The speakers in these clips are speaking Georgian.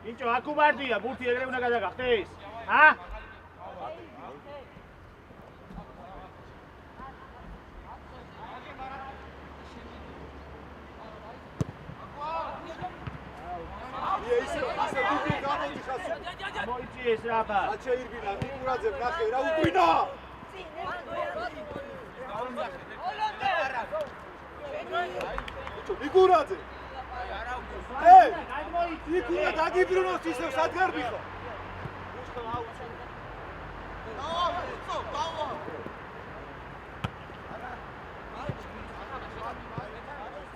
Incho, akubardია, ბურთი ეგრე უნდა გადაგახდეს? ჰა? მოიწიეს რაბა. აჩეირბინა, ნიკურაძე ნახე რა უგვინა. ნიკურაძე. ნიკურა დაგიბრუნოს ისევ სადგარბი ხო?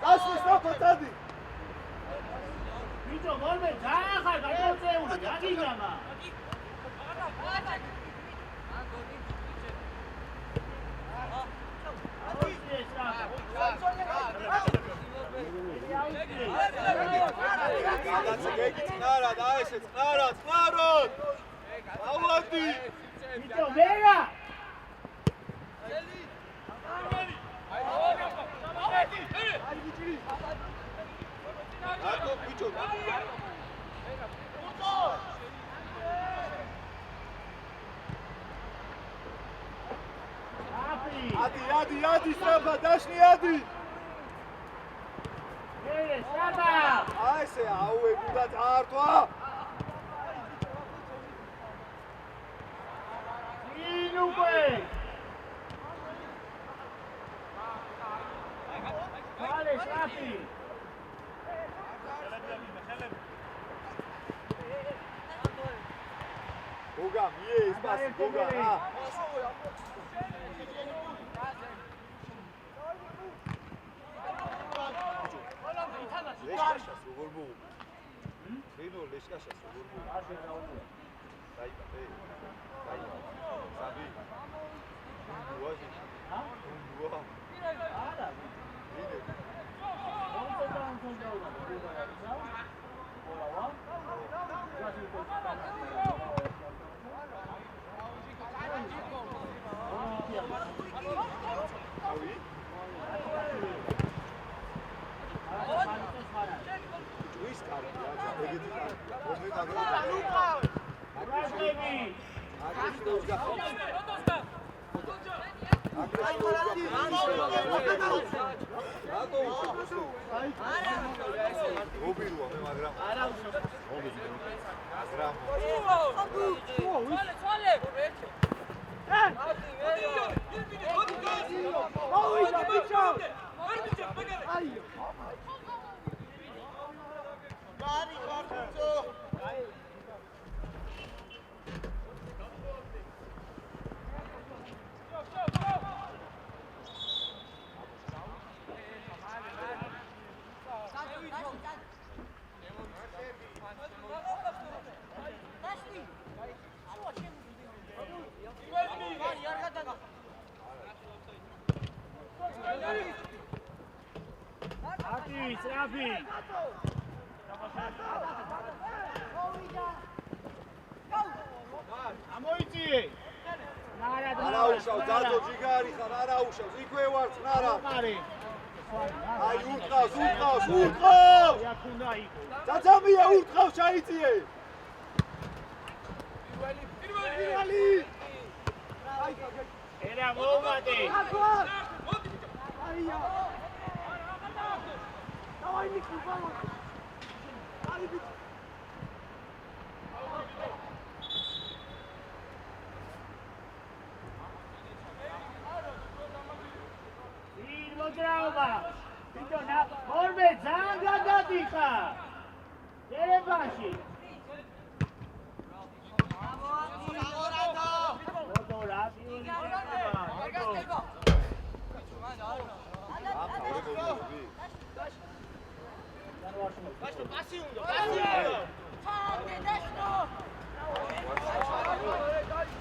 გასვლის ნაკოთადი. ბიჭო, მორმე ძახარ გადაწეული, აგიგამა. წნარა და ესე წნარა ავადი ბიჭო ვერა აკო ბიჭო ადი სრაბა დაშნი ადი სრაბა აი ესე აუე გუდა წაართვა ინუვე ვალე შაფი გოგა მიე სპასი გოგა რა ლეშკაშას როგორ მო ხინო ლეშკაშას როგორ მო დაიბა საბი უაზი უა არა ვიდე Rafi! Amoiti! Ara უშავ, ძაძო ჯიგარი ხარ, არა უშავს, იქვე ვარ წნარა. აი ურტყავს! ძაძამია ურტყავს, ჩაიწიე! პირველი! ერა მოუმატე! აია! давай Ники, валом! არი ბიჭო! მოგრაობა ბიჭო, მორბე ძალიან გადადიხა. ერებაში.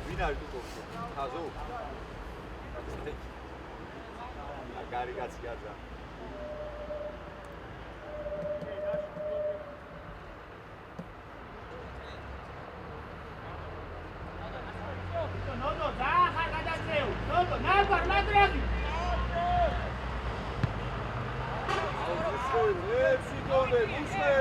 ვინ არის თუ ხაზო? გარი კაცი გაძა. ნოდო, დაახარ გადაწევ. ნოდო, ნაბარ მადრაგი. ეცი გოლე, მუშე.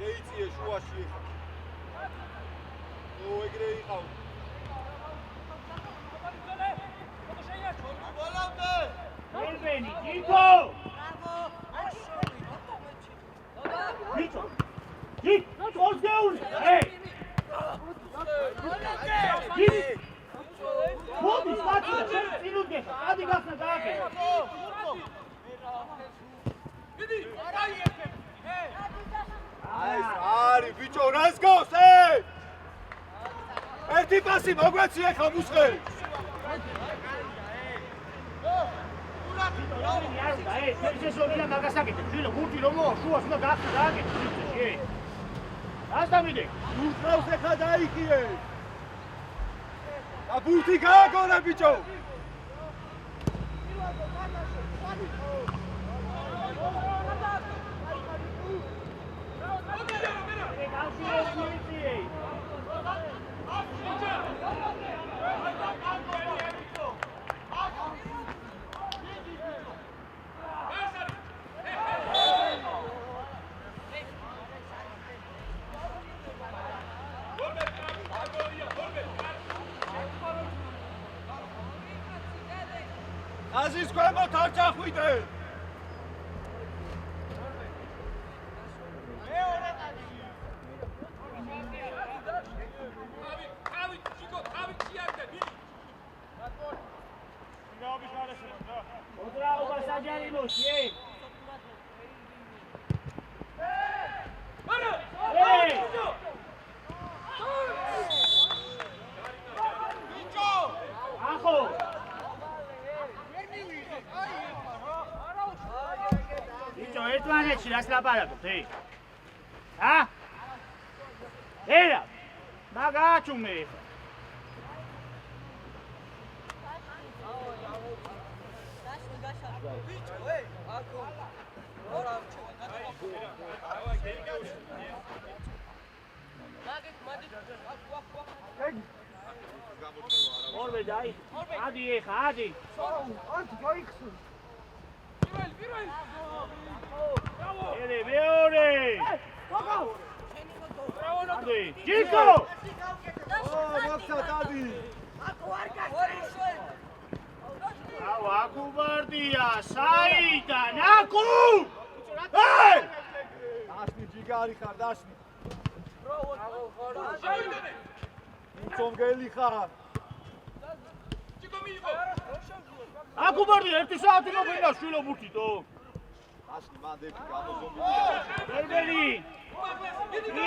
შეიწიე შუაში ეხა. ო ეგრე იყავ. ერბენი, ჯიკო! ბიჭო! ჯიკ, ორგეული! ჰეი! ჯიკ! მოდი, სტატია, წინ უდგეხა, ადი გახსნა დააკეთე. Ari, bicho, let's go, hey! ერთი პასი მოგვეცი ახლა მუსხელი. შეშორილა მაგასაკეთე, ძილო, გურთი რომ მოვა, შუას უნდა გახსნა დააკეთე, შე. ასდამიდე. უსწრავს ახლა დაიქიე. და ბურთი გააგორე, bicho. აზის ქვემოთ არ ჩახვიდე. ერთმანეთში რას ლაპარაკობთ, ე? ა? ერა, მაგაჩუმე ეხა. ორბე დაი. ადი ეხა, ადი. მეორე. ადი. ჯიკო. მოხდა დადი. აკუ ვარდია, საიდან აკუ? ჰეი! დასმი ჯიგარი ხარ, დასმი. მიწონგელი ხარ. აკუ ვარდია, 1 საათი მოგვიდა შვილო მურთითო. დასმი მანდები გამოზომბილი. ბერბერი.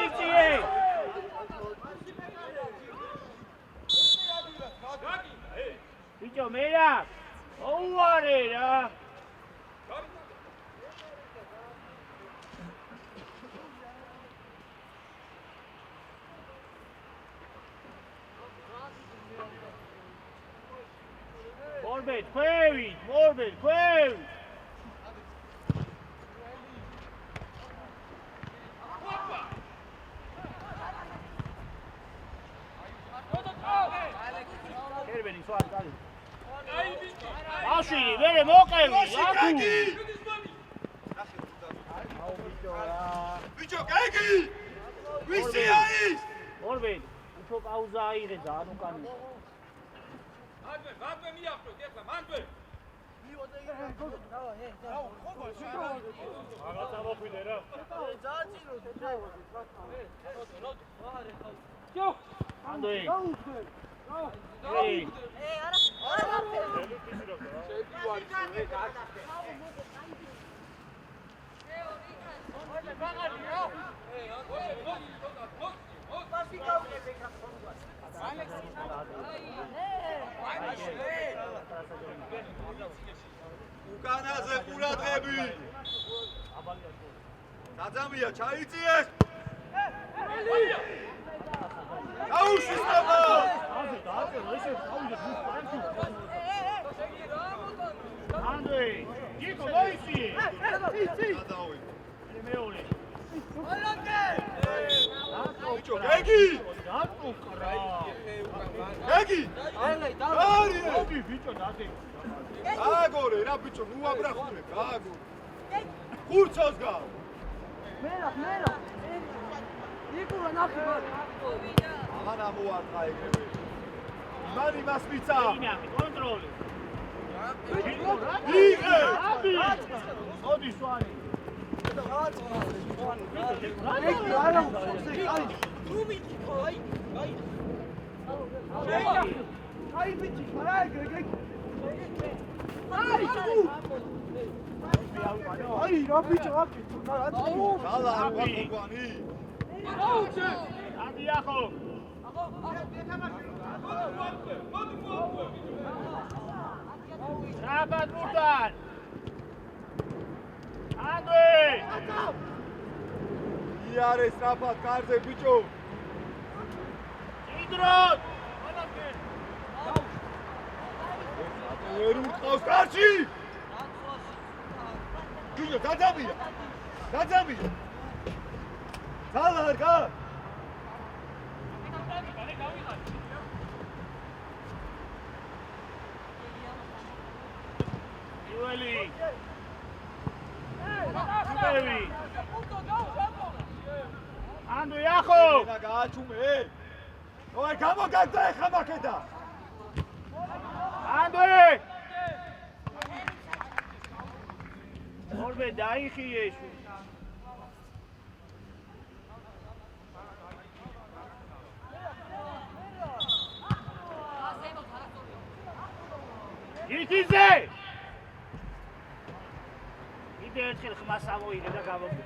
იწიე. ბიჭო, მერა. ოუარე რა. მორბეთ, ქვევით, მორბეთ, ქვევით. კერბენი სვარ კალი. აშვილი, ვერე მოყევი, აკუ. ბიჭო, გეგი! ვისია ის? მორბეთ, უფრო პაუზა აიღე ძალიან უკანი. მანდვე მიახტო, კეთლა, მანდვე. რაღაცა მოხვიდე რა. ანდვე. ეი. უკანაზე ყურადღები. დაძამია, ჩაიწიეს. გაუშიშტება. ანდვე, ჯიკო მოიწიე. გადავი. მეორე. ბიჭო, გეგი! დაწუყრა. გეგი! არი! მოდი ბიჭო, დადე. გააგორე რა ბიჭო, ნუ აბრახულე, გააგორე. ხურცოს გა. მერა. იკურა ნახე მაგ. აღარ ამოარტყა ეგრევე. იმან იმას მიწა. ინახი, კონტროლი. იღე! მოდი სვანი. ეგი არა უხსე, აი. თუ მიწიქო, აი. აი ბიჭი, არა ეგრე. აი რა ბიჭო, აკი, რა წაი. გალა არ გვაყვანი. ადი ახო. რაბად მურთან. ანდვე. იარეს რაფად კარზე ბიჭო. იდროთ. ვერ უყავს კარში. ბიჭო, დაძამია. ძალა არ გა. იუელი. უბევი. ანდვე ახო. და გააჩუმე. ოი გამოგაგდა ეხა მაკედა. ანდვე. ორბე დაიხიე შუ. იკიზე. იდე ერთხელ ხმას ამოიღე და გამოგდი.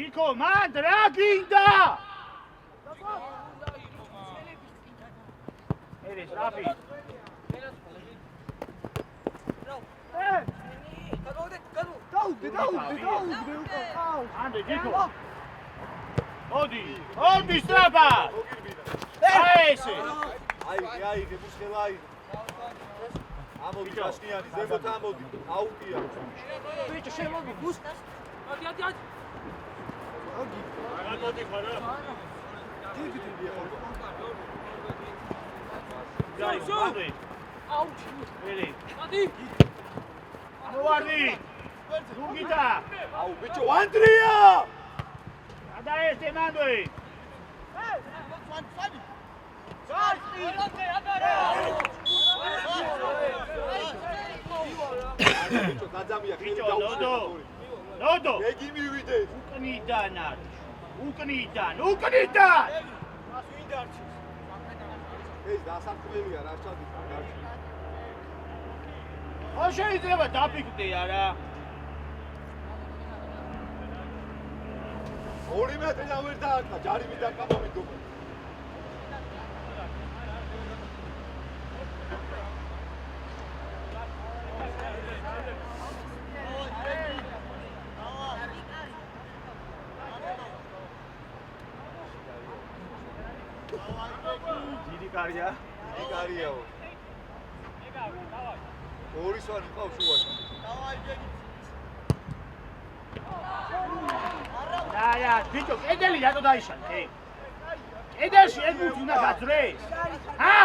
იკო, მან რა გინდა? ერეს რაფი. გაუდე უკვე ხავს. ანდე ჯიკო. მოდი სტრაფა. აი ესე. აიღე, ბუშხელა აიღე. ამოდი გაშნიანი, ზემოთ ამოდი, აუტია. ბიჭო შემოდი გუს ადი რატოდი ხარ? დიდი ხო. დაი, მოდი. აუჩი ველი. ადი მოვარდი. გუგიტა. აუ ბიჭო, ანდრია! გადაერთე მანდოი. ბიჭო, გაძამია, ხელი ბიჭო, დაუშვი. ნოდო. ეგი მივიდე. უკნიდან არის. უკნიდან. ეს დასაქმელია რა ჩადი. ხო შეიძლება დაფიქრდე არა. 2 მეტრიდან ვერ დაარტყა, ჯარიმი დაკამომიდო. დიდი კარია. დიდი კარიაო. ორი სვანი ყავს შუაში. რა, ბიჭო, კედელი რატო დაიშალე? კედელში ეს ბუთი უნდა გაძრეს. ჰა?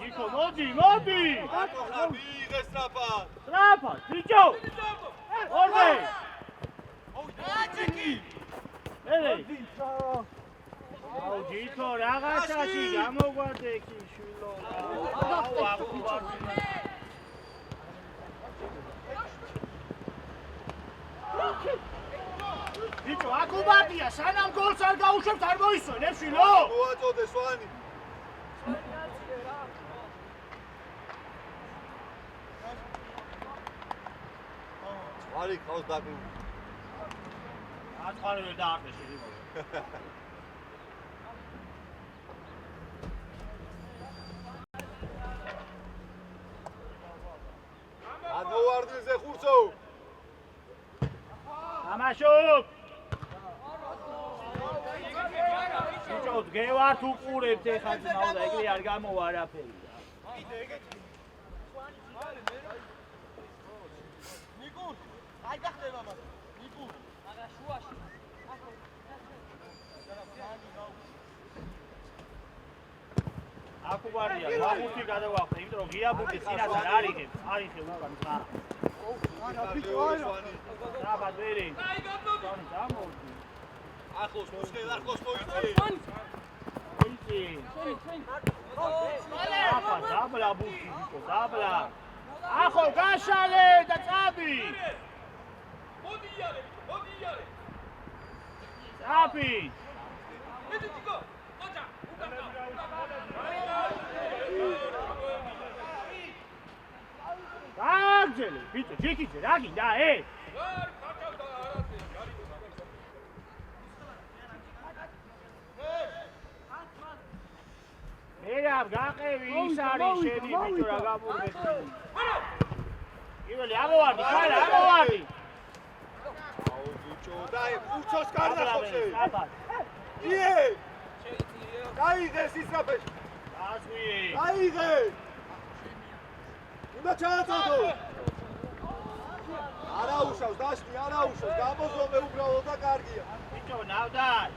ჯიქო, მოდი. აკო ხარ მიიღე სწრაფად. სწრაფად, ბიჭო. ორდე. მერე. აუ ჯიქო, რაღაცაში გამოგვარდე კი შვილო. აუ აღვარდი. ბიჭო, აკუბარდია, სანამ გოლს არ გაუშვებს არ მოისვენ, შვილო. მოაწოდე სვანი. არი ყავს დაგლუ. აწყარი ვერ დაარდეს შეიძლება. ადოვარდიზე ხურცო. ამაშობ. ბიჭო, გევართ უყურებთ ეხლა ძმაო და ეგრე არ გამოვა არაფერი. აი გახდება მას. ნიკუ. აგა შუაში. აკუბარია, ვახუთი გადავახტე, იმიტომ რომ ღიაბუთი წინასწარ არიხებს, არიხე უკან ძმა. არა ბიჭო, არა. დაბად ვერი. დამოვდი. ახლოს მოსხელ ახლოს მოიწე. იცი. აფა, დაბლა ბუთი, ბიჭო, დაბლა. ახო გაშალე და წაბი. მოდი იარე. წაბი. მიდი ჯიკო. ოჯა, უკან და. გაგზელე, ბიჭო, ჯიქიძე, რა გინდა, არ ხარჯავდა არასე, გარი მერაბ გაყევი ის არის შენი ბიჭო რა გამოგდეს. იველი ამოვარდი, ხარა ამოვარდი. აუ ბიჭო, დაი უცოს კარდა ხოხე. აბა. იე! გაიგე სისაფეში. ასვი. გაიგე! უნდა ჩააწოდო. არა უშავს, დაშნი არა უშავს, გამოზომე უბრალოდ და კარგია. ბიჭო, ნავდარ.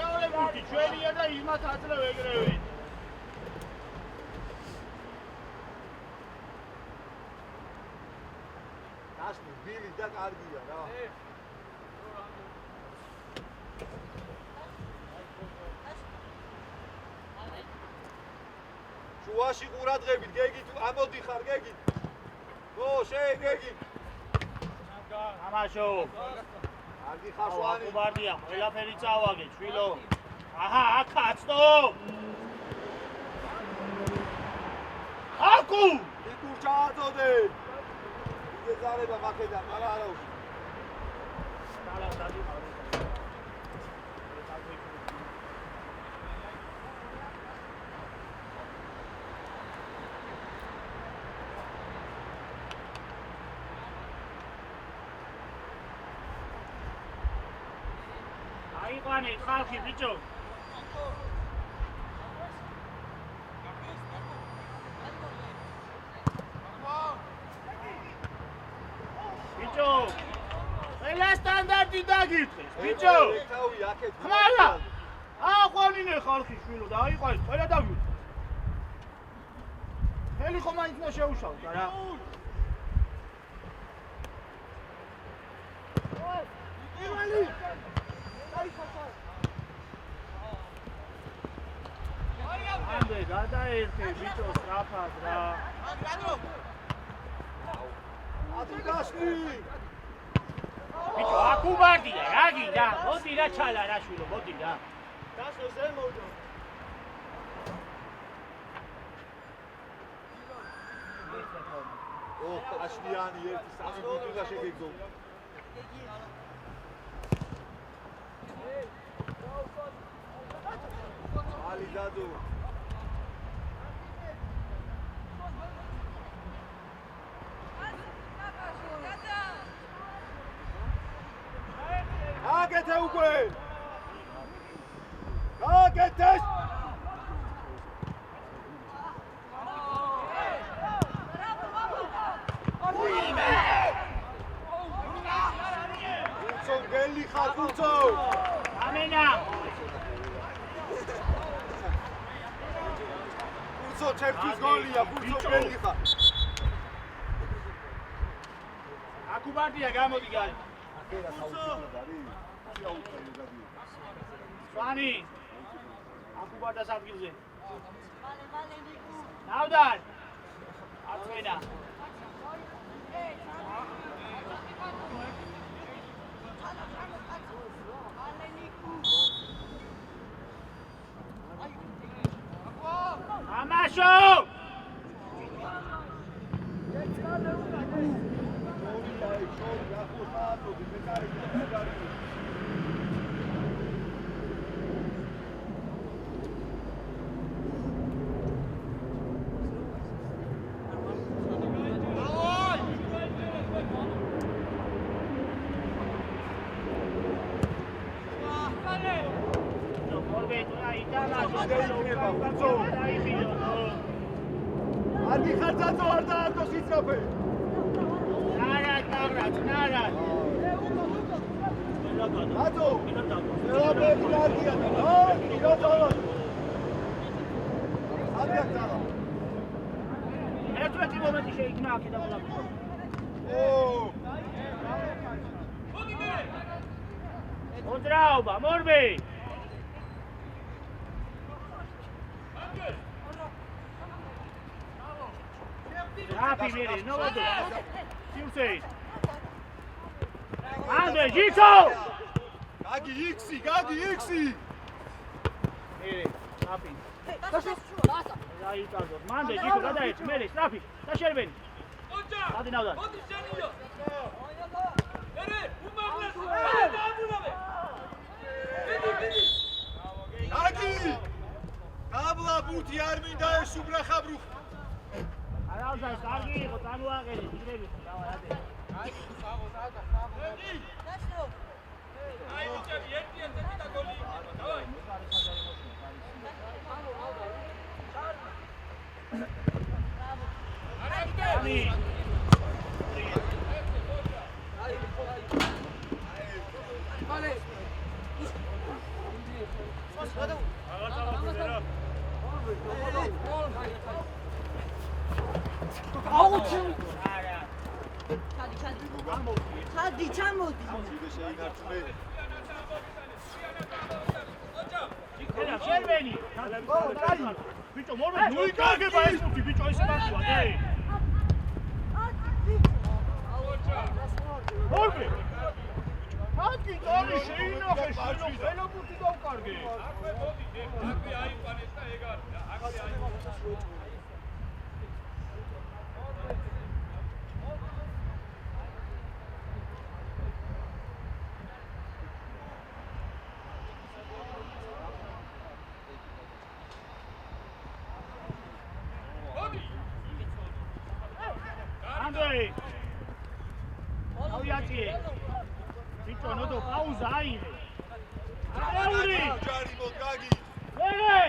ეოლებული ჩვენია და იმათ აძლევ ეგრევე. დაშნი ბილი და კარგია რა. შუაში ყურადღებით, გეგით, ამოდი ხარ გეგით. ო, შეგეგით. ამაშო. კარგი ხარ სვანი. აკუბარდია, ყველაფერი წავაგე, ჩვილო. აჰა, აქა აცნო. აკუ! იკურ ჩააწოდე. იგე ზარება მაქედან, მაგრამ არა უშ. აიყვანე ხალხი ბიჭო. ბიჭო, ყველა სტანდარტი დაგიწეს, ბიჭო. ხმარა. აყვანინე ხალხი შვილო და აიყვანეთ, ყველა დაგიწეს. ხელი ხომ მაინც უნდა შეუშალოთ, არა? ივალი ამდე გადაერთე ბიჭო სწრაფად რა. ატიკაშკი ბიჭო აკუბარდია რა გინდა? მოდი რა ჩალა რა შვილო, მოდი რა. დასო ზემოდო. ო, აშლიანი ერთი სამი ბუთი და შეგეგო. ალი დადო. აგეთე უკვე. აგეთეს. გელი ხარ კუცო. ამენა. კუცო ჩემთვის გოლია, კუცო გელი ხარ. აკუბარდია გამოდი გარი. სვანი. აკუბარდას ადგილზე. ნავდარ. აწვენა. ამაშო! Ardi ხარცაცო არ დაარტყოს იცრაფე. ნარა. აცო. ელაპები გარდია და რა? ირო ძალა. ადია ძალა. ერთმეტი მომენტი შეიქმნა აქედან ყველა. ო. მოძრაობა, მორბი. Happy minute, no other. Tuesday. Ande, Gito! Gagi Ixi. Happy. Aí tá, manda, Gito, cadê ele? Mere, Strapi. Tá Shervin. Hadi Navdan. Gagi! Აბლა ბუთი არ მინდა ეს უბრა ხაბრუხ. Arauza, კარგი იყო, წამოაყენე, იგრები ხო, დავაადე. აი, საღო. აი, ბიჭები, ერთი და გოლი იქნება, დავაი. Ani. Vale. ჩადი ჩამოდი შერვენი ბიჭო მორბე ნუიკაგება ეს მუთი ბიჭო ესე მაგია და მორბე ხანკი დალი შეინახე შენო ყველა მუთი დავკარგე აკვე მოდი აკვე აიყვანეს და ეგ არის აკვე აიყვანეს Andrei! Auiație! Zico, nu do pauză, aire! Auri! ჯარი მოგაგი Vere!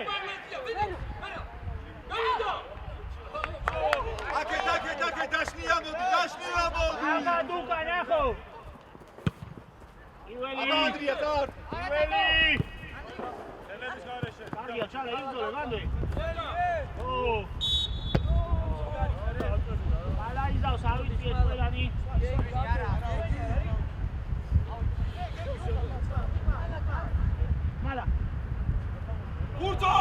აკე დაშნია მოდი Aga, duca, neaho! Iueli! აბადრია დარ Iueli! Cargia, ceale, izole, Andrei! Oh! Hai la izau, să auzi fie spălanii! Mala! გურთო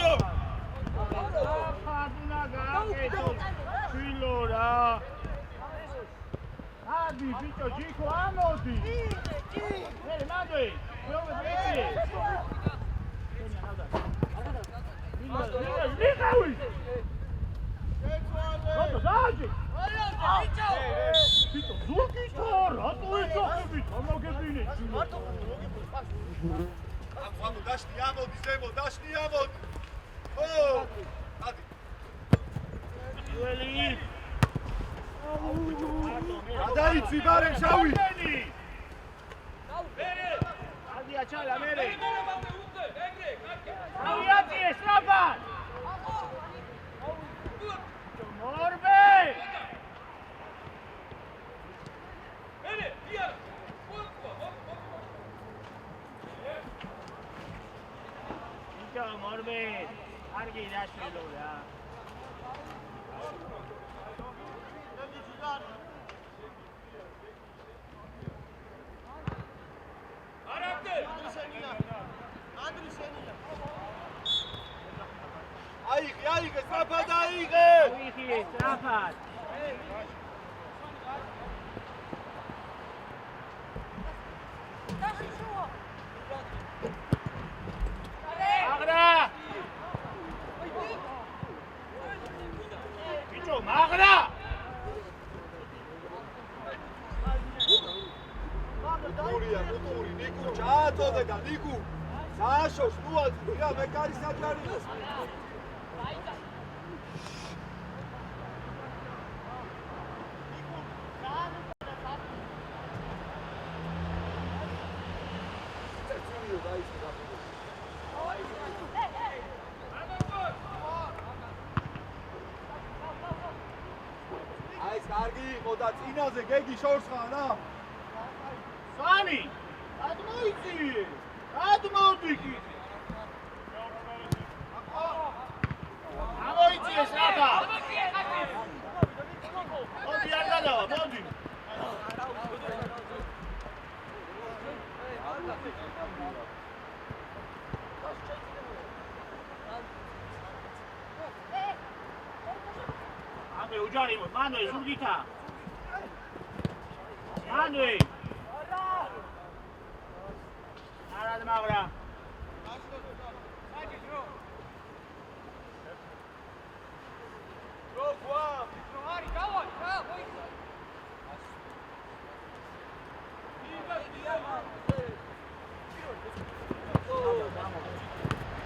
Aduna gaeto! Filora! Adi, Vito, Gico, amodi! Bene, Andrei! Prove preci! Liga, ui! Vado, Zagi! Vito, Zuki, rato e Zaki, ama che bine! ამო დაშნია მოდი ზემო დაშნია მოდი ო ადი Iueli! ადაიცი ბარემ შავი Adi, aceala, mere! Auiație, Slavan! Morbe! Nicio, morbe! Argi, dați-mi lua! აიღე სწრაფად აიღე Uihi, strafat! Magra! Nicio, magra! გურია გური ნიკუ ჩააწოდე და ნიკუ სააშოს ნუაძი რა მე კარი საჯარიმოს აი ეს კარგი იყო და წინაზე გეგი შორს ხარ რა Sani! Admoiție! Admoiție! Admoiție, Slava! Modi, Argada, modi! Andrei, uđarimo, Manuel, Zurgita! Manuel! Arad Magra!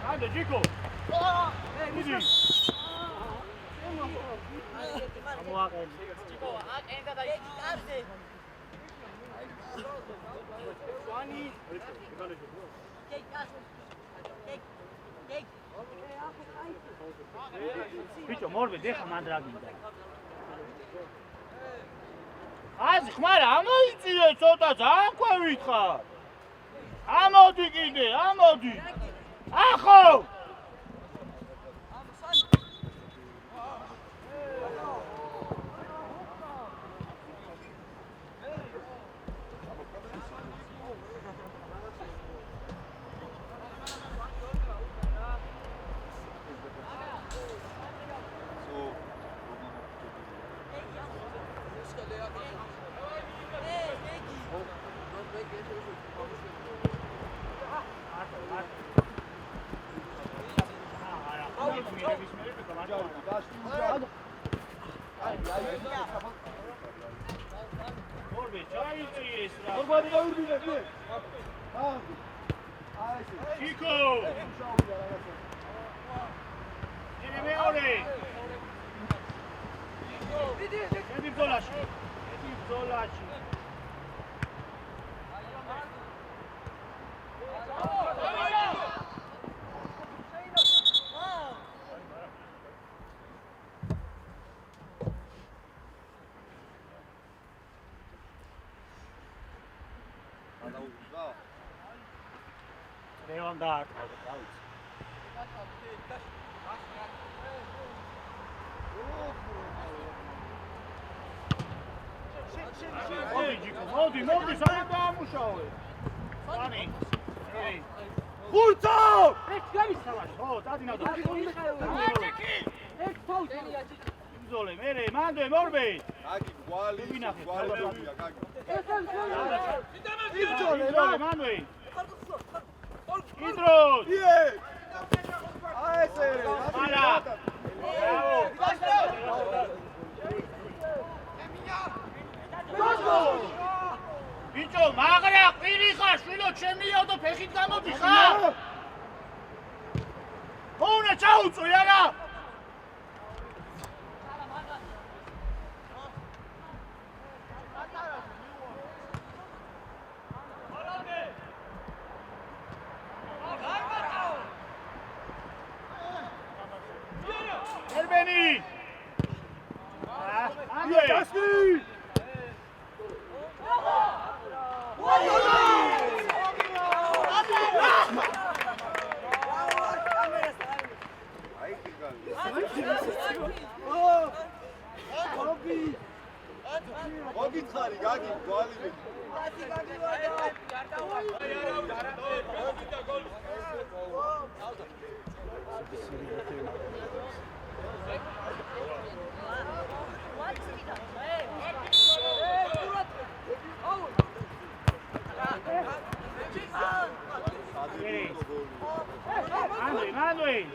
Ande, Gico! Vidi! Vamos a ver. Bicho, morbe, deja mandraginda. Az, xmara, amoitsire, ცოტა ძალიან ქვევით ხარ. ამოდი კიდე, ამოდი. ახო! Chico! Viene Meole! Senti Zola! ბრძოლაში. ერთი ბრძოლაში. Leon daar. მოდი, საერთოდ დაამუშავე. Ვანი. ხურცო! ეს გამისხავარ. ხო, დადინავდა. ეს თავი. ბრძოლე, მანდე, მორბე. გაგი, გვალი, გვალებია, გაგი. ეს არის. ბრძოლე, მანდე. Idros! იე! აი ესე, არა. ბიჭო, მაგრა ყვირი ხარ, შვილო, ჩემიო და ფეხით გამოდი ხარ? ხონა ჩაუწვი არა? ერბენი! იე, დასკი! მოგითხარი, გაგი, გვალი. Andrei!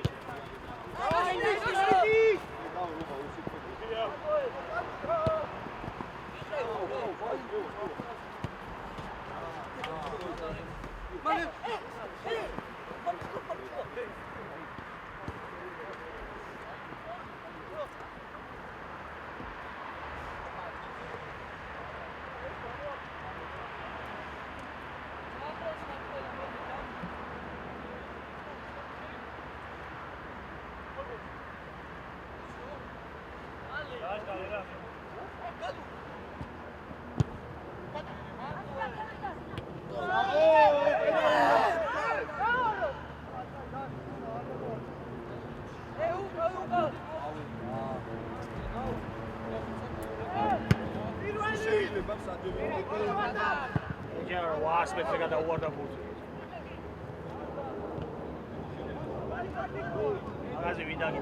Wasp-ს გადაუვარდა ბურთი. მაგაზე ვიდაგე.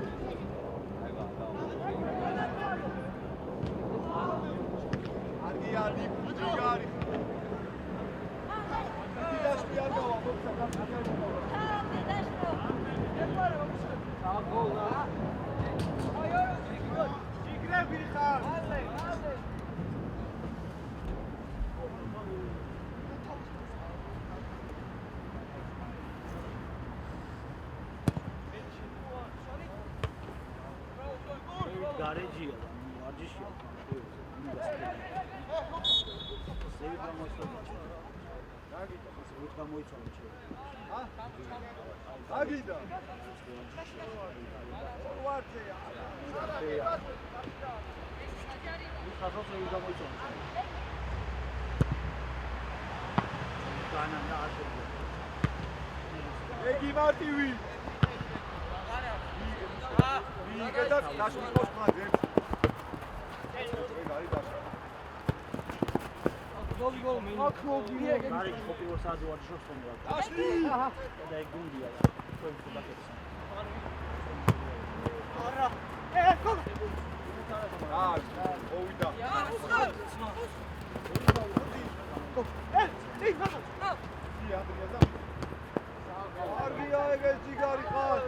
არგიანი, ჯიგარი. დიდაშკი არ გავა, ბოქსა გასაგები. ჯიგრები ხარ. Garegia, ვარჯიშია. სევი გამოიწვია. გაგიდა. სევი გამოიწვია ჩემ. გაგიდა. ვარჯია. ხაზო სევი გამოიწვია. განან და ასე. ეგი მარტივი. იგედა დაშკოს ხმაზე. ეგარი დაშკო. გოლ მინი. არის ყოველ საათი ვარჯიშობს ხომ რა. დაშკი. და ეგ გუნდია. თქვენ ფუტბოლს. არა. გოლ. მოვიდა. არგია ეგ ჯიგარი ხარ.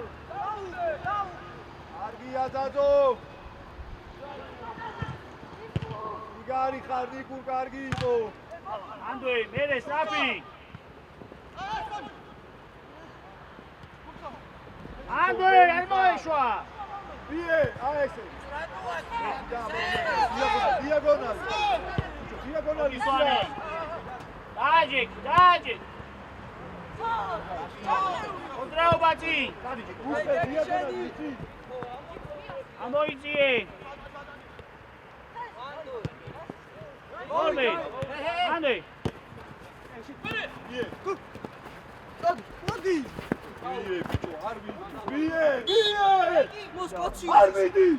არგია ძაძო. ჯიგარი ხარ, ნიკურ კარგი იყო. ანდრეი, მერე სტრაფი. ანდრეი, არ მოეშვა. ბიე, აი ესე. დიაგონალი. დიაგონალი. დააჯიქ. კონტრაო ბაჭი. უსე დიაგონალი იცი. ამოიწიე. ორმე. ანდე. ბიე. მოდი. ბიე, ბიჭო, არ ვიდი. ბიე. მოსკოცი. არ ვიდი.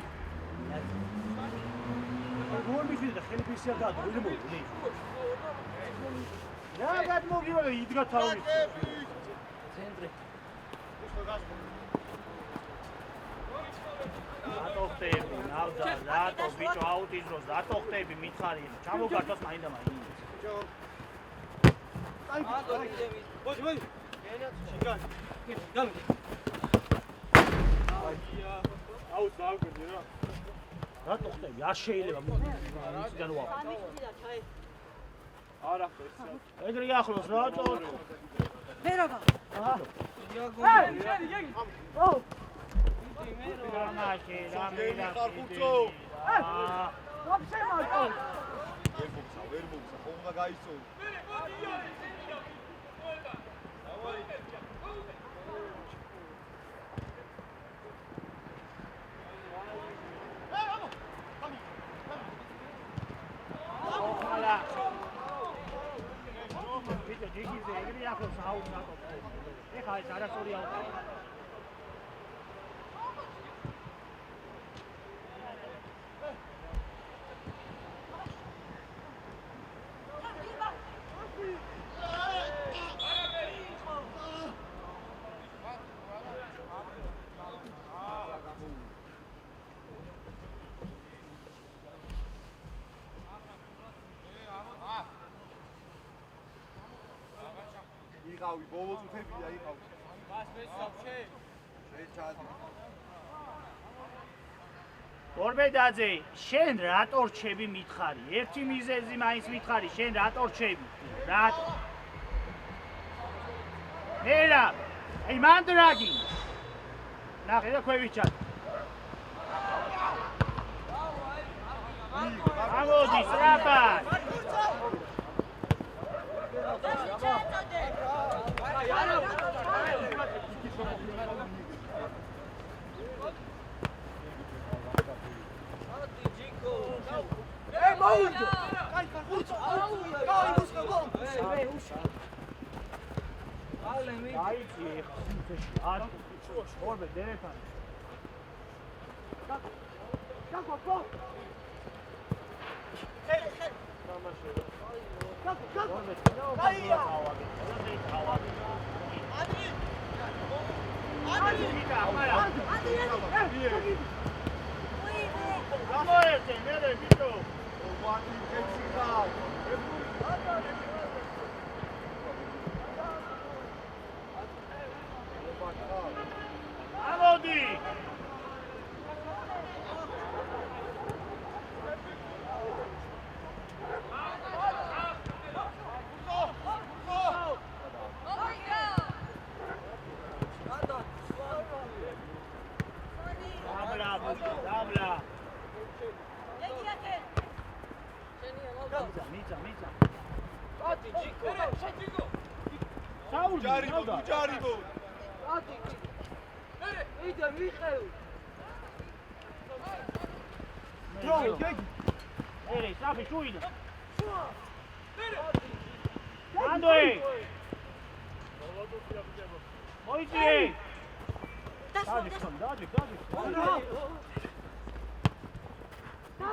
გოლ მიხდი და ხელი ფისია და დრო მოდი. რა გადმოგივა და იდგა თავი. ცენტრი. რატო ხტები? ნავდა, რატო ბიჭო აუტის დროს რატო ხტები მითხარი? ჩამოგართოს მაინდა მაინც. მოდი. შეგანი. გამი. აუც დააგვირდი რა. რატო ხტები? არ შეიძლება მიციდან ვავა. არა ხესა. ეგრე ახლოს რატო? მერაბა. რამაში, ხარხუცო. ვაფშე მარტო. ვერ მომცა, ხომ უნდა გაიწო. ბიჭო, ჯიგიზე ეგრე ახლოს აუც რატო? ეხლა ეს არასწორი აუტია. იყავი, ბოლო წუთებია იყავი. შეჩადი. ორბედაძე, შენ რატო რჩები მითხარი? ერთი მიზეზი მაინც მითხარი, შენ რატო რჩები? რატო? მერა, აი მანდრაგი. ნახე და ქვევიჩად. ამოდი, სრაფად. მოუნდ. კაი, ხურცო. კაი, მოსკო. ალემი. აიცი, არ ორბე დერეთან. გაკო. ჯარიბო. იდა მიხეუ. დრო, გეგი. ერე, საფი შუინა. ანდოე. მოიწიე. დადი.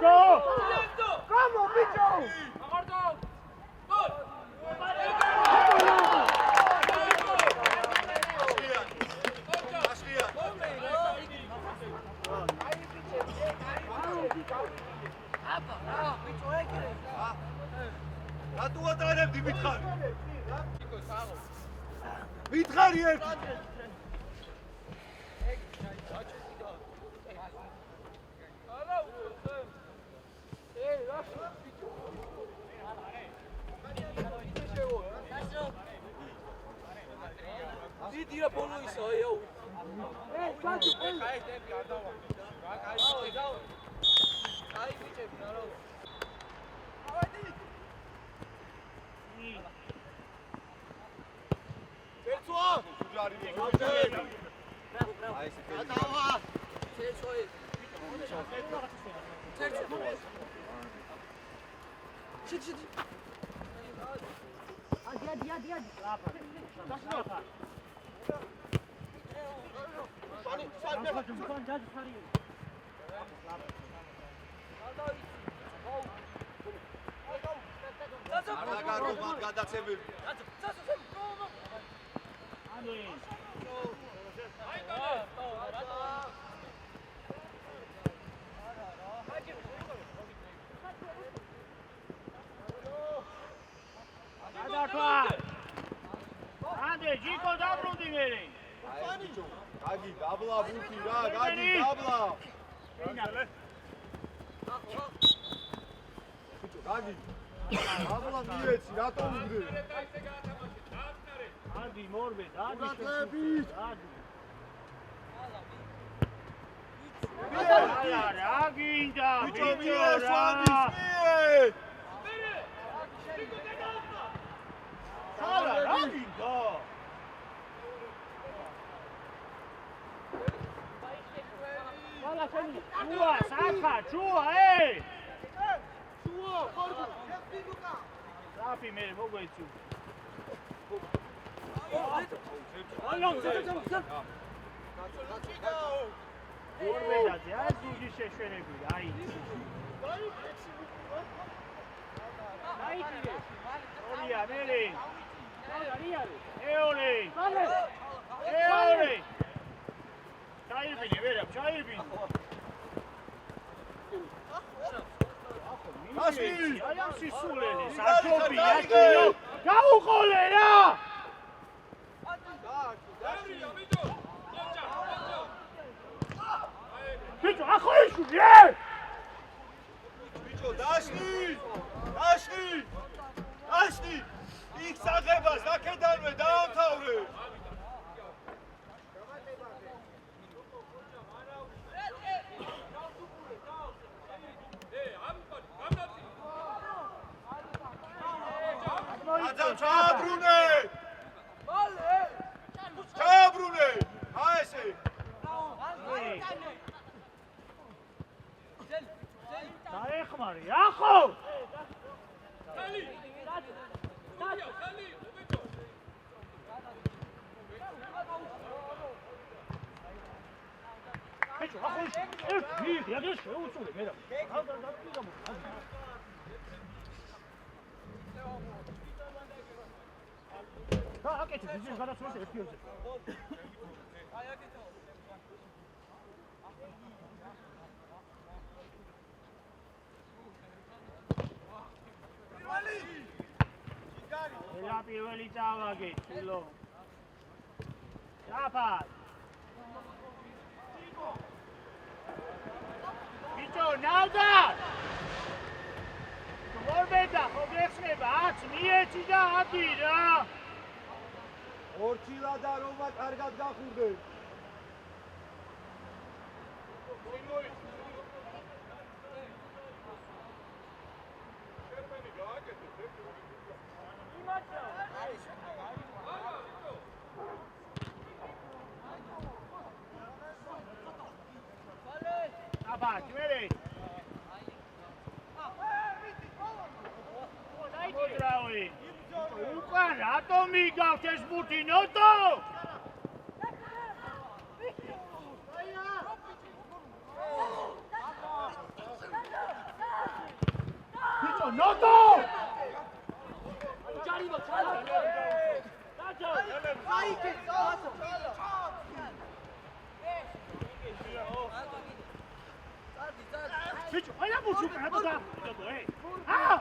Go! Come on, bicho! Amardo! Gol! რატო ატარებდი მითხარი? მითხარი ერთი. დიდია ბოლო ისაა, იო. Ande, Jiko dabrunდი მერე. გაგი, დაბლა ბუთი რა, გაგი, დაბლა. ბიჭო, გაგი. დაბლა მიეცი, რატომ უგდე? ადი მორბე, ადი. რა გინდა? ბიჭო, მიეს ვანდის მიე. რა გინდა? ჩუა, საფა, ჩუა, ჩუა, ხორბუ. საფი მე მოგვეცი. ალო, ორბედაზე, აი ზურგი შეშვენები, აი. აი, ორია, მერე. ეოლე. ჩაიბინე, ვერა, ჩაიბინე. Აშკი! აი ამ სისულელი, საჯობი, აშკიო. გაუყოლე რა! ბიჭო, ახოიშვი! ბიჭო, დაშკი! იქ საღებას აქედანვე დაამთავრე! აძამ ჩააბრუნე! ჩააბრუნე! აი ესე! დაეხმარი, ახო! ბიჭო, ახოიშვი! მიიღე, აგერ შეუწურე, მერა. და აკეთე, ძიძის გადაცვლას ერთიოზე. ელა პირველი წავაგე, ჩილო. დაფად. ბიჭო, ნავდა! მორბედა, ხო გეხსნება, 10 მიეცი და ადი რა! ორჩილა და რომა კარგად გახურდე. აბა, ჯვერი. მოდრავი. უკან რატომ მიგავთ ეს ბუთი ნოტო? ბიჭო, ნოტო! ჯარიბო, ჩალა. დაჯო. საიტი, წავასო. ბიჭო, აი რა ბუთი უკან რატო და? აა!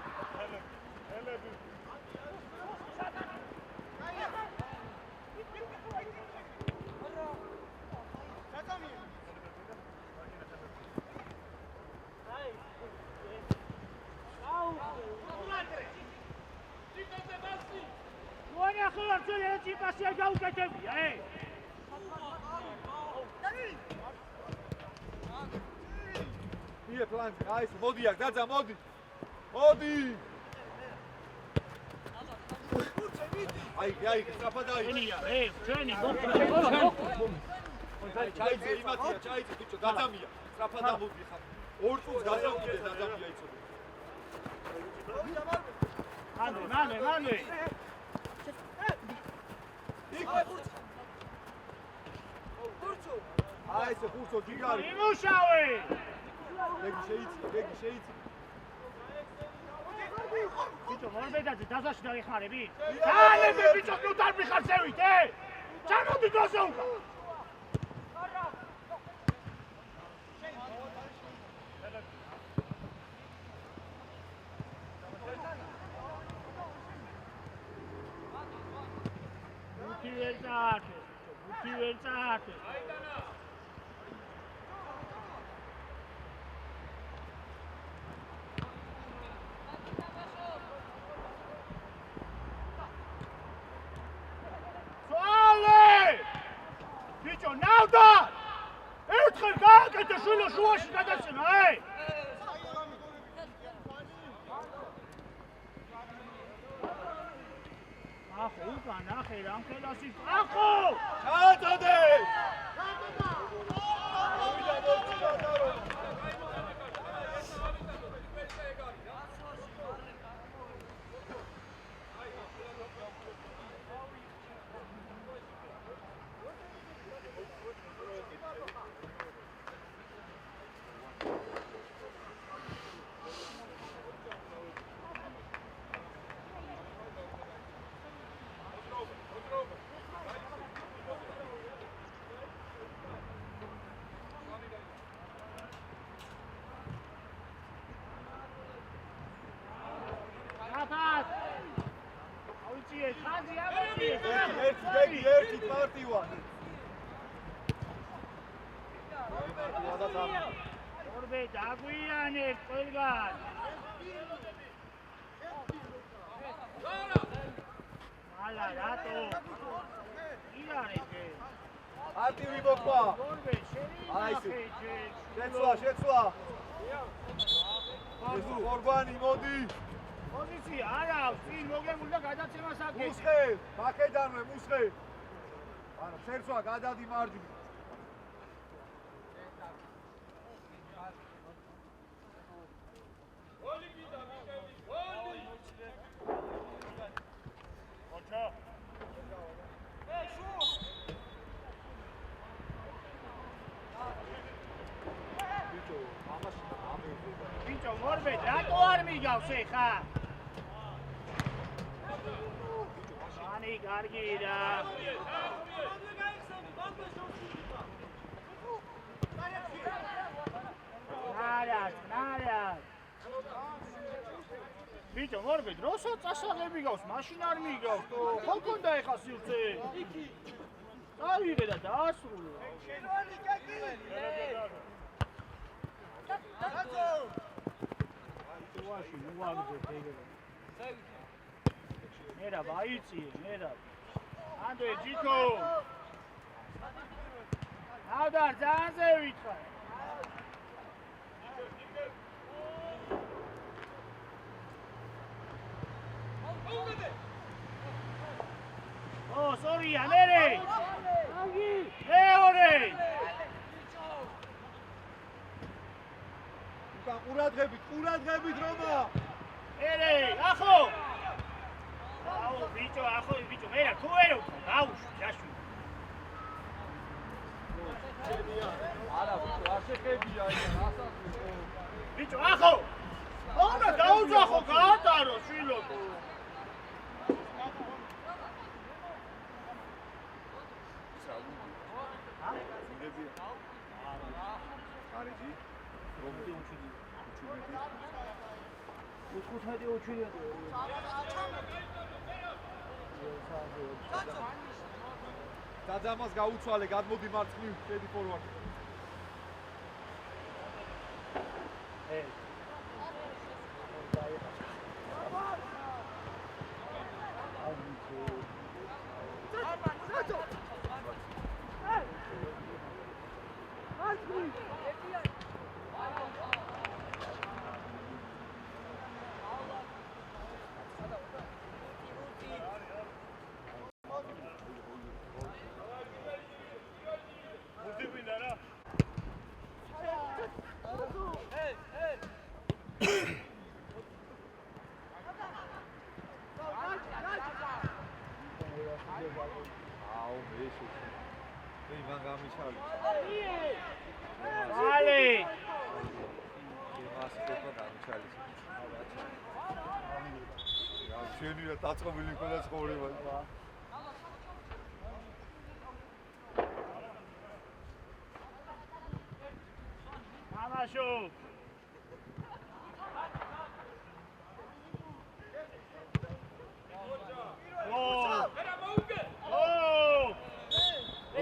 Passi a giocare via, Ie planti, ai, modi, agazza, modi. Modi! Ai, strapadai. Vieni, ჩაიძე იმათია, ჩაიძე ბიჭო, გაზამია. სტრაფად ამოვიხარ. ორ წუთს გაზამია იცოდე. მანვე. აი ეს ხურცო ჯიგარი. იმუშავე. რეგი შეიცი. ბიჭო, მორბედაძე დაზაში დაიხარები? დაანებე ბიჭო, ნუ დარბიხარ ზევით, ჩამოდი დროზე უკან. Buti ვერ წაართე. ბიჭო, ნავდა! ერთხელ გააკეთე შვილო შუაში გადაცემა, ახო, უკან ახე, რამხელასის, ახო! ჩააწოდე! ერთი პარტია. ორბე დაგვიანებ ყველგან. ალა რატო? იარეთე. არტივი მოყვა. ორბე შეცვლა. ეს ორბანი მოდი. პოზიცია არა, წინ მოგებული და გადაცემას აკეთე. მუსხე, მაკედანვე მუსხე. ანუ შეცვლა გადადი მარჯვნივ. გოლი გიდა მიხელი, გოლი. ოჩა. შუ. ბიჭო, ამაში ამეზე. ბიჭო, მორბე, რატო არ მიგავს ეხა? მანი კარგი რა. ნარად. ბიჭო, მორბე, დროსო წასაღები გავს, მაშინ არ მიგავს, ხო გქონდა ეხა სივრცე? წავიღე და დაასრულე. ვაში უვაგდე ეგრე. მერა ვაიწიე, მერა. ანდრე ჯიკო. ავდარ ძალზე ვითხარ. ო, სორია, მერე. აგი. მეორე. ყურადღებით რომა. ერე, ახო. აუ, ბიჭო, მერა, თუ ვერ უხო, დაუშვი, ჯაშვი. არა, ბიჭო, არ შეხებია ეს, ასაკო. ბიჭო, ახო. უნდა დაუძახო, გაატარო, შვილო. ხარეჯი რომდი უჩინი 15 უჩინია დაძამას გაუცვალე გადმოდი მარცხნივ შედი ფორვარდ გენია დაწყობილი ყველა ცხოვრება. თამაშო.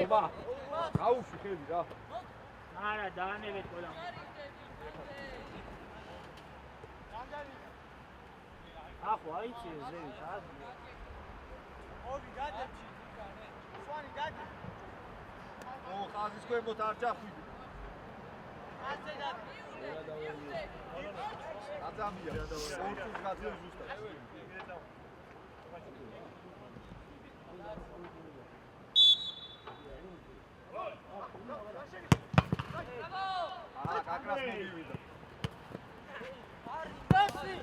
ობა. გაუშვი ხელი რა. არა, დაანებეთ ყველა. ახო აიცი ზევი ჩადი. ორი გადებში. სვანი გადი. ო, ხაზის ქვემოთ არ ჩახვიდი. ასე გადი. აწამია. ორთულს გაძლევ ზუსტად. კაკრას მოვივიდა. დასი.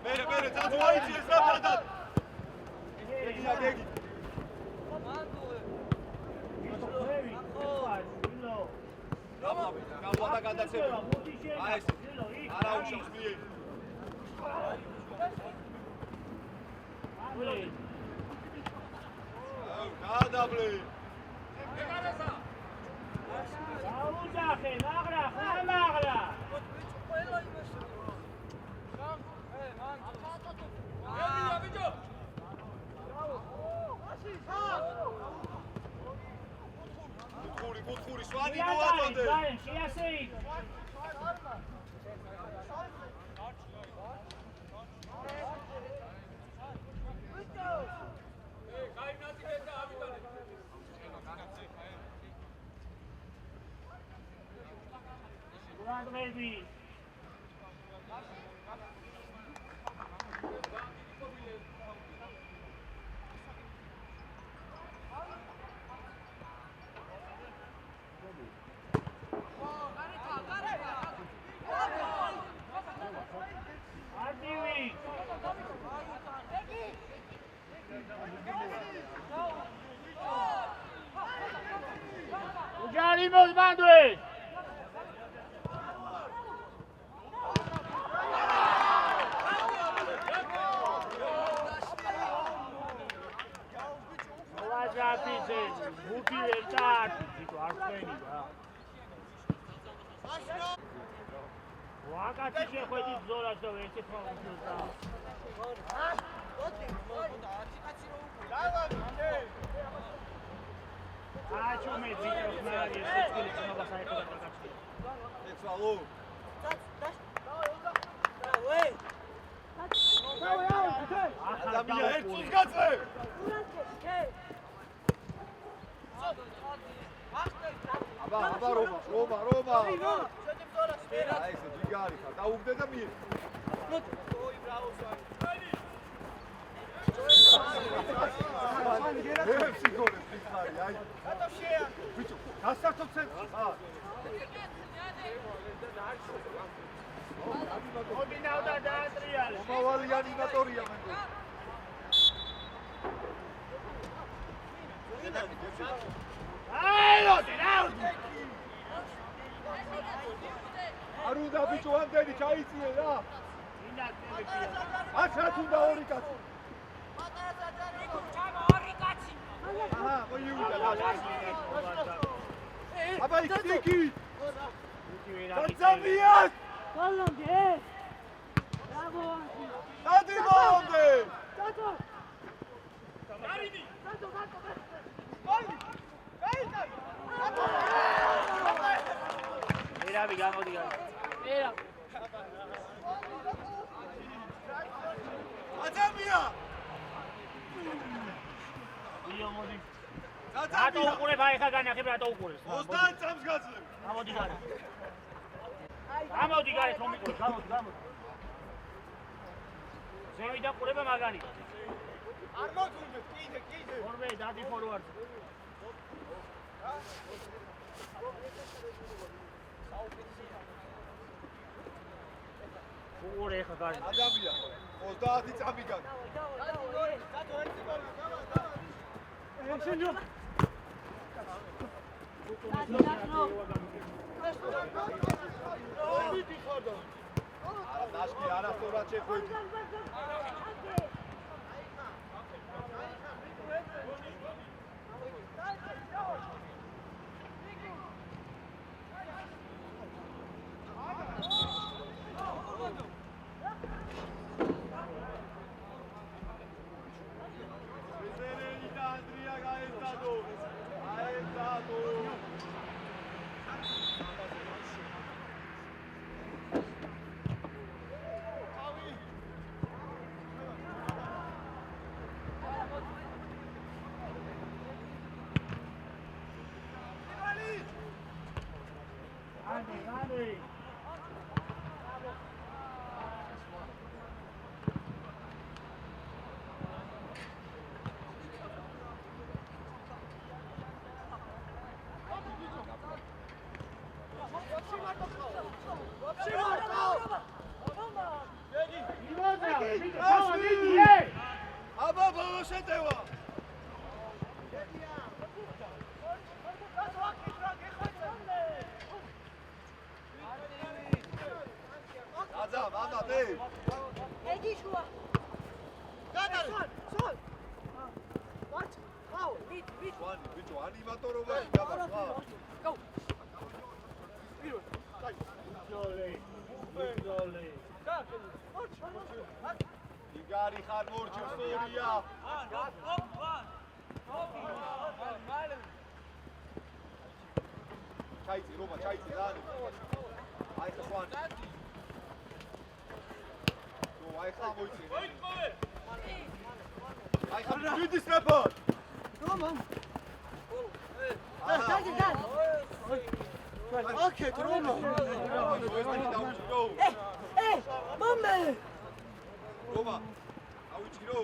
მერე ძაძუ აიციეს რა ბადად. გეგი. გამოდა გადაცემა. აი ეს. არა უშავს მიე. გადაბლე. ეგარესა. აუძახე, მაგრა, ხამაღლა. ყველა იმას. ელია ბიჭო. კუთხური სვანი მოაწოდე. შეასეი. Baby. Uđanimo zbanduje! Zapise, buki versat, dico arfeni da. Waka tise khodi zora so ese fonda. Acho me dico mari, esse que não vai sair para cá. Pessoal, ადამია ერთს გაწე. აბა რომა. აი ეს ჯიგარი ხარ, დაუგდე და მიე. ოი ბრავო სვანი. ეს სიგორე ფიქარი, აი. გატო შეა. ბიჭო, გასართო ცენტრი. Odinauda daadriale. მომავალი ანიმატორია მენდო. აი, Odinauda. არ უნდა ბიჭო ამდენი ჩაიწიე რა. ახლა თუნდა ორი კაცი. აჰა, მოიუდა რა. აბა იქ. დაწამიათ. Colombe. Bravo. დადი მომდე. Tato. Karini. Tato. Erabi gamodi. Era. ადამია რატო უყურებ აი ხა განახებ რატო უყურებს 30 წამს გაძლევ გამოდი გარე გამოდი გარე რომ მიყურებ გამოდი ზევი და ყურება მაგარი არ მოძუნდე კიდე ორვე დადი ფორვარდ უყურე ხა გარე ადამიან 30 წამი გაქვს დაშკი არასდროს შეხვედი აბა ბოლოსეტევა აბა ეგი შუა გადარ სულ ვარჩ ხაო ვით ვანი ბიჭო ანიმატორობა გაბა ხა გო ბიძოლე იგარი ხარ მორჩი სწორია ჩაიცი რომა ჩაიცი რანი აი ხვან აი ხა მოიცი აი ხა ვიდი სტრაფად რომა ოკეი რომა მამე რომა აუჩირო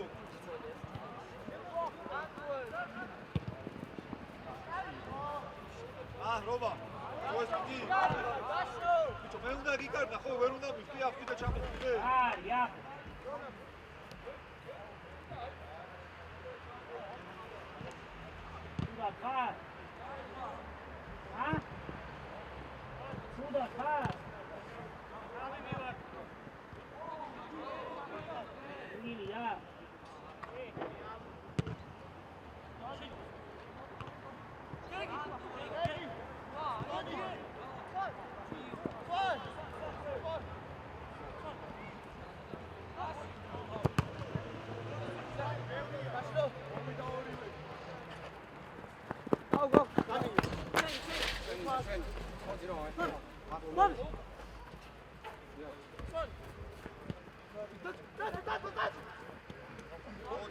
რომა მოესპიდი ბიჭო მე უნდა გიკარდა ხო ვერ უნდა მივხვი ახი და ჩამოვიდე არია სუდა ხარ სუდა ხარ ილია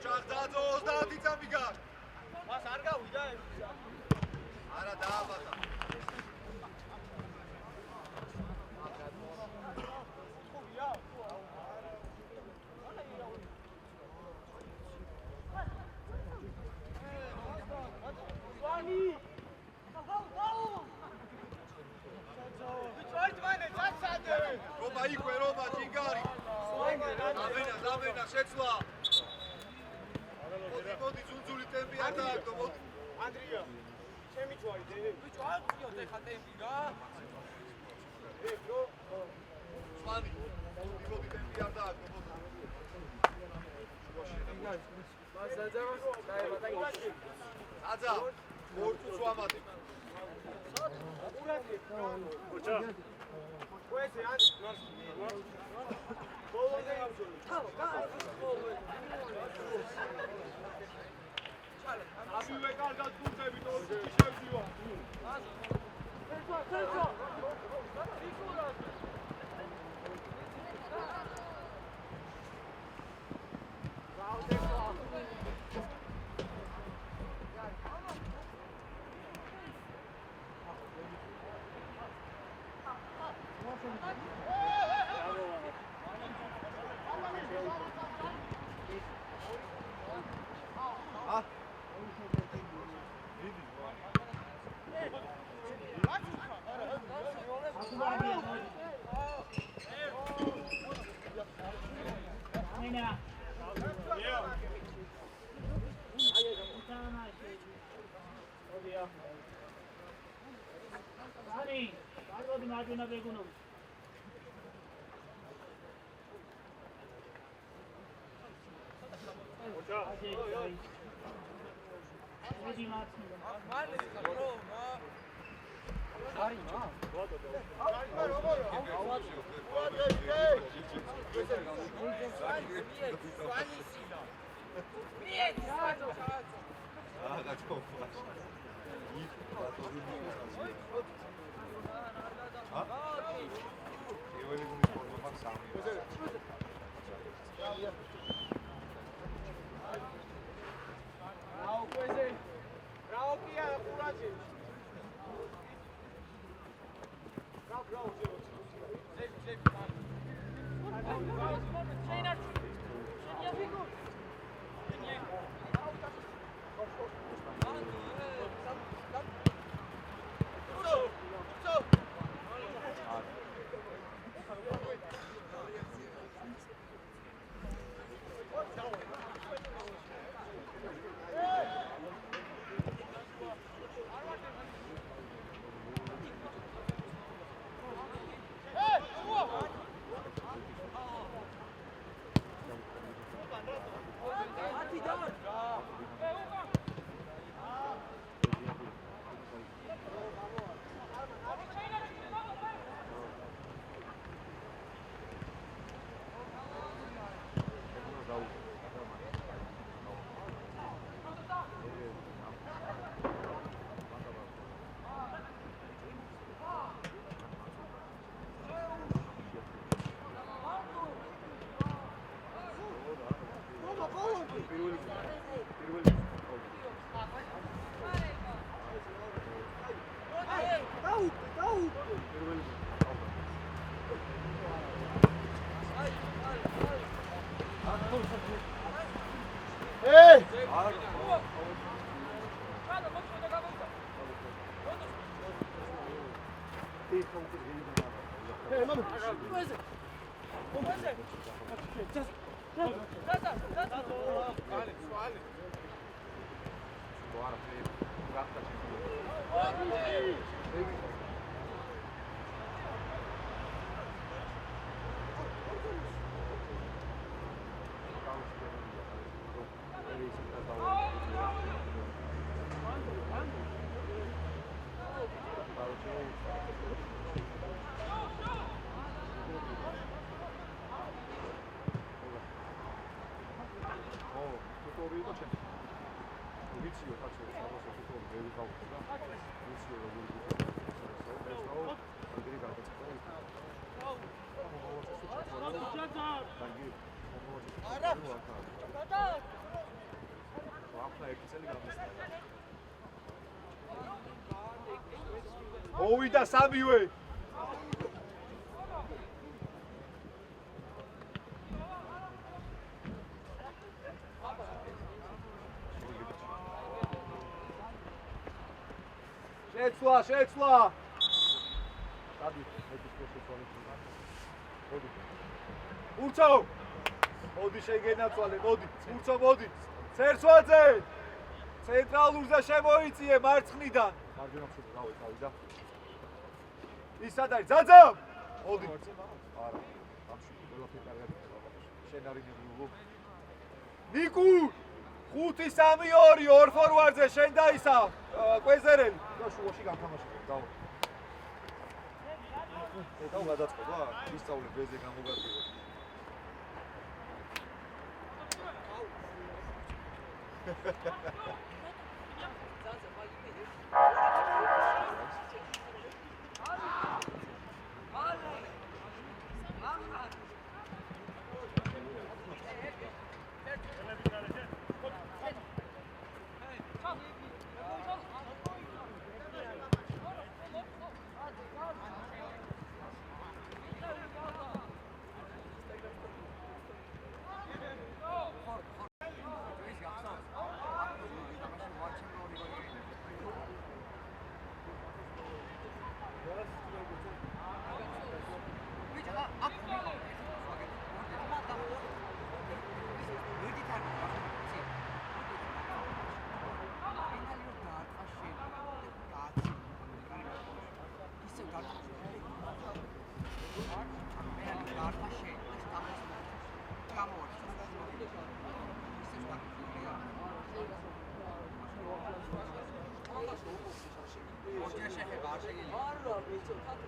ოჯახ დაძო 30 წამი გაქვს მას არ გავიდა არა დააბატა რომა იქვე რომა ჯინგარი დავენა შეცვლა მოდი ძუნძული ტემპი არ დააგდო მოდი ანდრია ჩემი ჯვარი ბიჭო არ გიოთ ეხა ტემპი რა ბრო სვანი მოდი ტემპი არ დააგდო მოდი აძა ორწუს ვამატებ ოჩა ვეზე ან ბოლომდე აბივე კარგად გუნდებით ორში შევდივა თელსო Raguna Begunovic. მოვიდა სამივე. შეცვლა. დადი, მეტი პროფესიონალი. მოდი. ურცო. მოდი შეგენაცვალე, მოდი. ურცო, მოდი. ცერცვაძე. ცენტრალურზე შემოიწიე მარცხნიდან. მარჯვენა მშვიდ გავიდა. ის სად არის? ძაძა! მოდი. არა. ამშვიდ ყველაფერი კარგად. შენ არის ნიგუ. ნიკუ! 5-3-2 ორ ფორვარდზე შენ დაისა. კვეზერელი. და შუაში გამთამაშე. დავა. ეთაო გადაწყობა? ისწავლე ბეზე გამოგადგება. Bravo,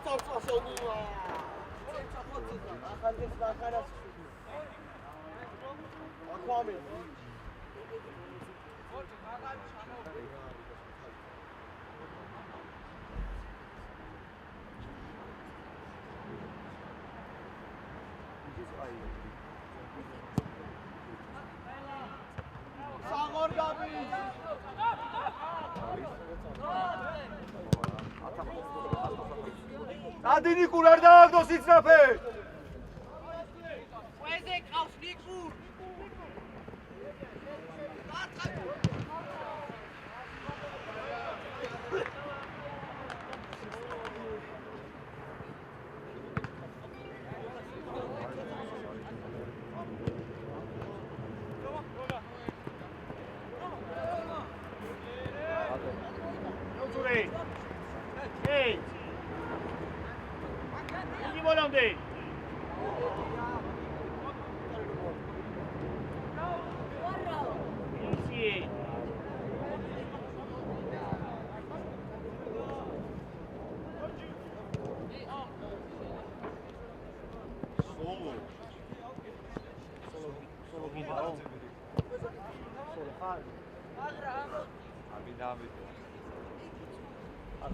Topsasonova! ადინი კურ არ დააგდოს იცრაფე. ყვეზე ყავს ნიკურ.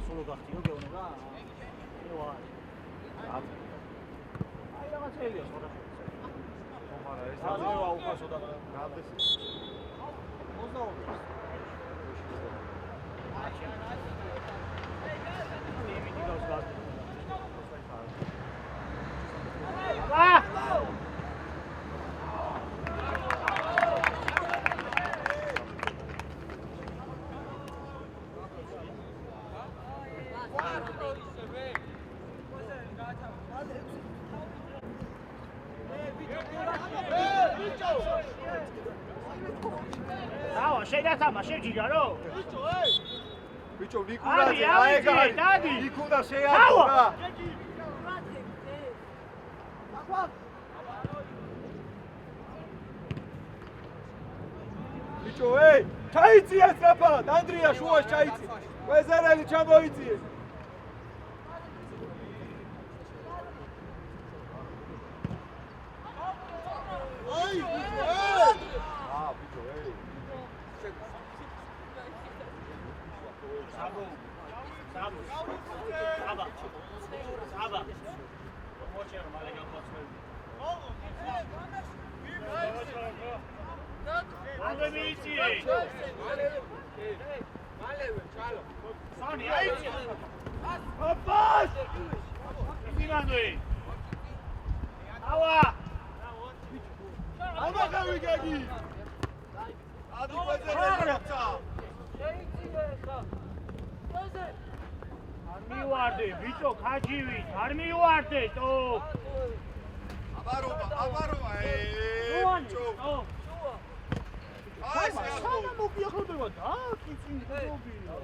სულ გახტიო გეუბნება? ევა. აი რაღაც ელია სხვა. ხომარა ეს აზევა უფასო და გამდეს. 22. ბიჭო ნიკურაძე აეგარი ნიკუ და შეაძრა ბიჭო ეი ჩაიწია სწრაფად ანდრია შუას ჩაიწი ყვეზერელი ჩამოიწიე აი ბიჭო ეი Saba. Moçer malega potsmel. Ande mici. Maleve, chalo. Sani, aici. Apas! Finandoi. Aua! Aua gavigagi. Adi ყვეზერელი მივარდე ბიჭო ხაჯივი არ მივარდე თო აბაროვა ბიჭო აი სამა მოგიახდება და კიცინი გობია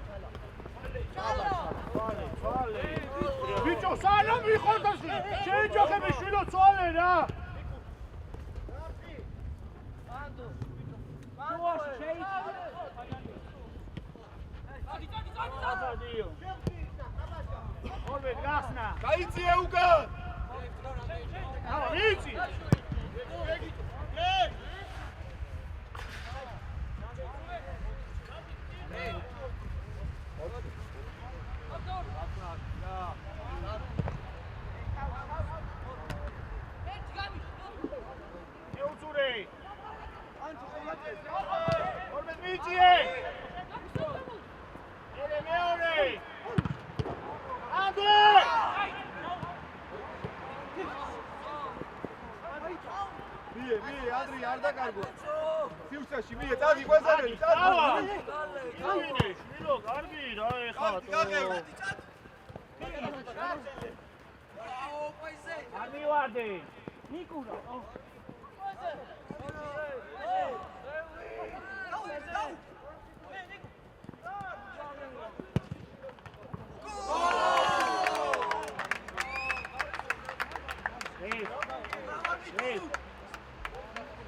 ჩალე ბიჭო სანა მიხორდა შეჯოხები შვილო ცვალე რა ანდო ბიჭო შეიძლება აბადიო Orvet gasna. გაიწიე უკან. ავა, ვიცი. Orvet ვიცი. ელე მეორე. მie ანდრი არ დაკარგო სიუსაში მie წადი ყვეზერელი წადი გავინე შვილო კარგი რა ეხა არ მივარდე ნიკურა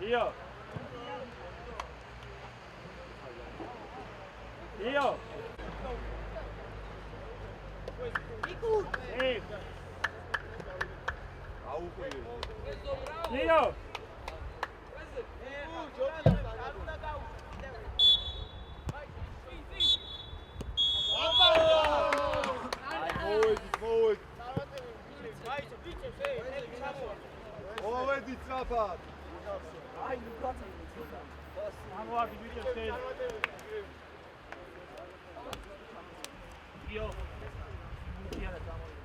Io. აუყიე. ნინო მოვედით სწრაფად. ამოვარდი ბიჭებს ხელი იო მუქია და გამო